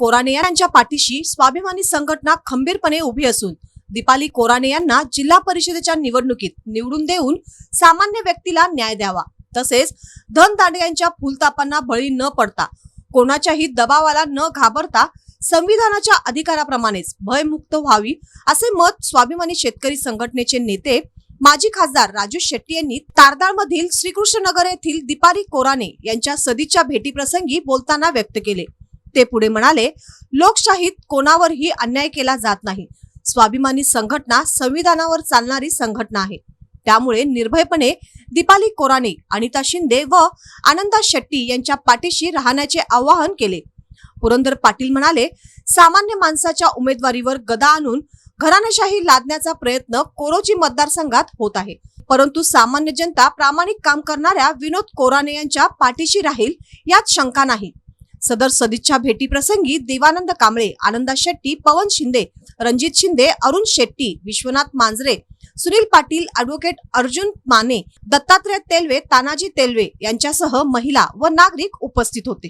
कोराणे यांच्या पाठीशी स्वाभिमानी संघटना खंबीरपणे उभी असून दीपाली कोराणे यांना जिल्हा परिषदेच्या निवडणुकीत निवडून देऊन सामान्य व्यक्तीला न्याय द्यावा, तसेच धनदांडग्यांच्या फुलतापांना बळी न पडता कोणाच्याही दबावाला न घाबरता संविधानाच्या अधिकाराप्रमाणेच भयमुक्त व्हावी, असे मत स्वाभिमानी शेतकरी संघटनेचे नेते माजी खासदार राजू शेट्टी यांनी तारदाळमधील श्रीकृष्णनगर येथील दीपाली कोराणे यांच्या सदिच्छा भेटीप्रसंगी बोलताना व्यक्त केले। ते पुढे म्हणाले, लोकशाहीत कोणावरही अन्याय केला जात नाही। स्वाभिमानी संघटना संविधानावर चालणारी संघटना आहे, त्यामुळे निर्भयपणे दीपाली कोराणे, अनिता शिंदे व आनंदा शेट्टी यांच्या पाठीशी राहण्याचे आवाहन केले। पुरंदर पाटील म्हणाले, सामान्य माणसाच्या उमेदवारीवर गदा आणून घराणेशाही लादण्याचा प्रयत्न कोरोची मतदारसंघात होत आहे, परंतु सामान्य जनता प्रामाणिक काम करणाऱ्या विनोद कोराणे यांच्या पाठीशी राहील यात शंका नाही। सदर सदिच्छा भेटी प्रसंगी देवानंद कांबळे, आनंदा शेट्टी, पवन शिंदे, रणजित शिंदे, अरुण शेट्टी, विश्वनाथ मांजरे, सुनील पाटील, ॲडव्होकेट अर्जुन माने, दत्तात्रय तेलवे, तानाजी तेलवे यांच्यासह महिला व नागरिक उपस्थित होते।